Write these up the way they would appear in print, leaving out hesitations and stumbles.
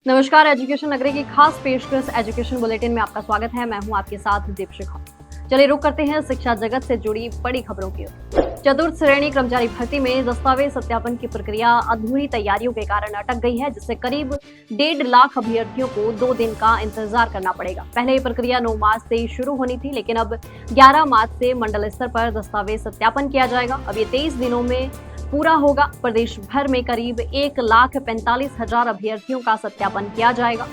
नमस्कार, एजुकेशन नगरी की खास पेशकश एजुकेशन बुलेटिन में आपका स्वागत है। मैं हूं आपके साथ दीपशिखा। चलिए रुक करते हैं शिक्षा जगत से जुड़ी बड़ी खबरों की ओर। चतुर्थ श्रेणी कर्मचारी भर्ती में दस्तावेज सत्यापन की प्रक्रिया अधूरी तैयारियों के कारण अटक गई है, जिससे करीब 1.5 लाख अभ्यर्थियों को 2 दिन का इंतजार करना पड़ेगा। पहले ये प्रक्रिया 9 मार्च से शुरू होनी थी, लेकिन अब 11 मार्च से मंडल स्तर पर दस्तावेज सत्यापन किया जाएगा। अब ये 23 दिनों में पूरा होगा। प्रदेश भर में करीब 1,45,000 अभ्यर्थियों का सत्यापन किया जाएगा।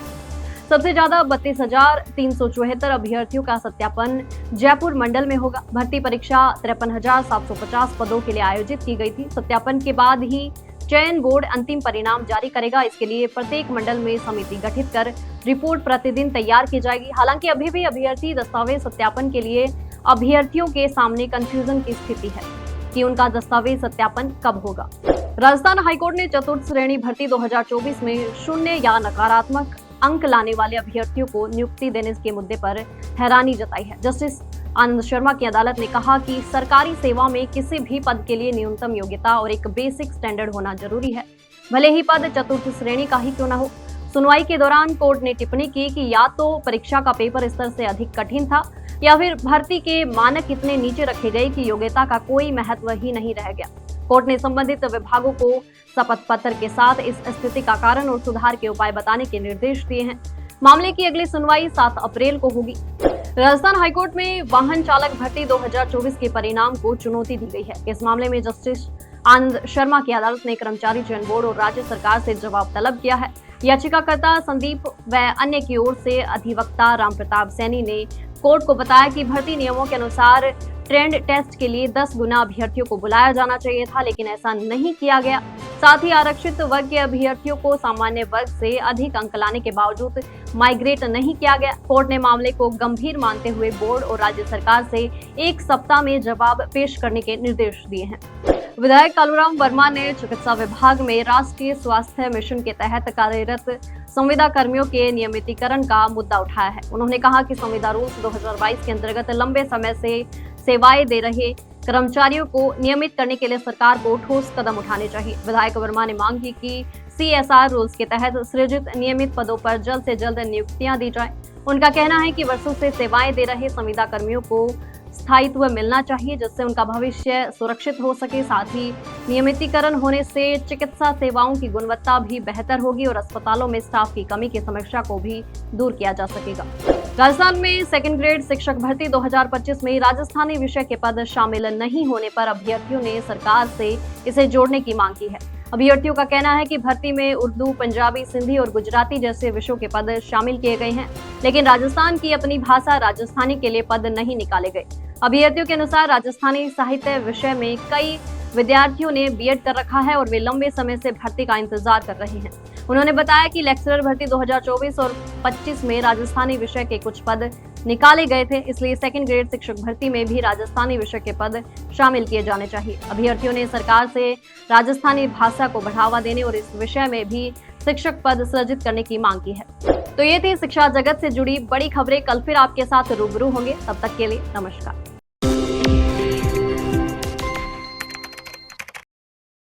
सबसे ज्यादा 32,374 अभ्यर्थियों का सत्यापन जयपुर मंडल में होगा। भर्ती परीक्षा 53,750 पदों के लिए आयोजित की गई थी। सत्यापन के बाद ही चयन बोर्ड अंतिम परिणाम जारी करेगा। इसके लिए प्रत्येक मंडल में समिति गठित कर रिपोर्ट प्रतिदिन तैयार की जाएगी। हालांकि अभी भी अभ्यर्थी दस्तावेज सत्यापन के लिए अभ्यर्थियों के सामने कंफ्यूजन की स्थिति है कि उनका दस्तावेज सत्यापन कब होगा। राजस्थान हाईकोर्ट ने चतुर्थ श्रेणी भर्ती 2024 में शून्य या नकारात्मक अंक लाने वाले अभ्यर्थियों को नियुक्ति देने के मुद्दे पर हैरानी जताई है। जस्टिस आनंद शर्मा की अदालत ने कहा कि सरकारी सेवा में किसी भी पद के लिए न्यूनतम योग्यता और एक बेसिक स्टैंडर्ड होना जरूरी है, भले ही पद चतुर्थ श्रेणी का ही क्यों न हो। सुनवाई के दौरान कोर्ट ने टिप्पणी की कि या तो परीक्षा का पेपर स्तर से अधिक कठिन था या फिर भर्ती के मानक इतने नीचे रखे गए कि योग्यता का कोई महत्व ही नहीं रह गया। कोर्ट ने संबंधित विभागों को शपथ पत्र के साथ इस स्थिति का कारण और सुधार के उपाय बताने के निर्देश दिए हैं। मामले की अगली सुनवाई 7 अप्रैल को होगी। राजस्थान हाईकोर्ट में वाहन चालक भर्ती 2024 के परिणाम को चुनौती दी गई है। इस मामले में जस्टिस आनंद शर्मा की अदालत ने कर्मचारी चयन बोर्ड और राज्य सरकार से जवाब तलब किया है। याचिकाकर्ता संदीप व अन्य की ओर से अधिवक्ता रामप्रताप सैनी ने कोर्ट को बताया कि भर्ती नियमों के अनुसार ट्रेंड टेस्ट के लिए 10 गुना अभ्यर्थियों को बुलाया जाना चाहिए था, लेकिन ऐसा नहीं किया गया। साथ ही आरक्षित वर्ग के अभ्यर्थियों को सामान्य वर्ग से अधिक अंक लाने के बावजूद माइग्रेट नहीं किया गया। कोर्ट ने मामले को गंभीर मानते हुए बोर्ड और राज्य सरकार से 1 सप्ताह में जवाब पेश करने के निर्देश दिए हैं। विधायक कालूराम वर्मा ने चिकित्सा विभाग में राष्ट्रीय स्वास्थ्य मिशन के तहत कार्यरत संविदा कर्मियों के नियमितीकरण का मुद्दा उठाया है। उन्होंने कहा कि संविदा रूल्स 2022 के अंतर्गत लंबे समय से सेवाएं दे रहे कर्मचारियों को नियमित करने के लिए सरकार को ठोस कदम उठाने चाहिए। विधायक वर्मा ने मांग की कि CSR रूल्स के तहत सृजित नियमित पदों पर जल्द से जल्द नियुक्तियां दी जाए। उनका कहना है कि वर्षों से सेवाएं दे रहे संविदा कर्मियों को स्थायित्व मिलना चाहिए, जिससे उनका भविष्य सुरक्षित हो सके। साथ ही नियमितीकरण होने से चिकित्सा सेवाओं की गुणवत्ता भी बेहतर होगी और अस्पतालों में स्टाफ की कमी की समस्या को भी दूर किया जा सकेगा। राजस्थान में सेकंड ग्रेड शिक्षक भर्ती 2025 में राजस्थानी विषय के पद शामिल नहीं होने पर अभ्यर्थियों ने सरकार से इसे जोड़ने की मांग की है। अभ्यर्थियों का कहना है कि भर्ती में उर्दू, पंजाबी, सिंधी और गुजराती जैसे विषयों के पद शामिल किए गए हैं, लेकिन राजस्थान की अपनी भाषा राजस्थानी के लिए पद नहीं निकाले गए। अभ्यर्थियों के अनुसार राजस्थानी साहित्य विषय में कई विद्यार्थियों ने बीएड कर रखा है और वे लंबे समय से भर्ती का इंतजार कर रहे हैं। उन्होंने बताया कि लेक्चरर भर्ती 2024 और 25 में राजस्थानी विषय के कुछ पद निकाले गए थे, इसलिए सेकंड ग्रेड शिक्षक भर्ती में भी राजस्थानी विषय के पद शामिल किए जाने चाहिए। अभ्यर्थियों ने सरकार से राजस्थानी भाषा को बढ़ावा देने और इस विषय में भी शिक्षक पद सृजित करने की मांग की है। तो ये थी शिक्षा जगत से जुड़ी बड़ी खबरें। कल फिर आपके साथ रूबरू होंगे, तब तक के लिए नमस्कार।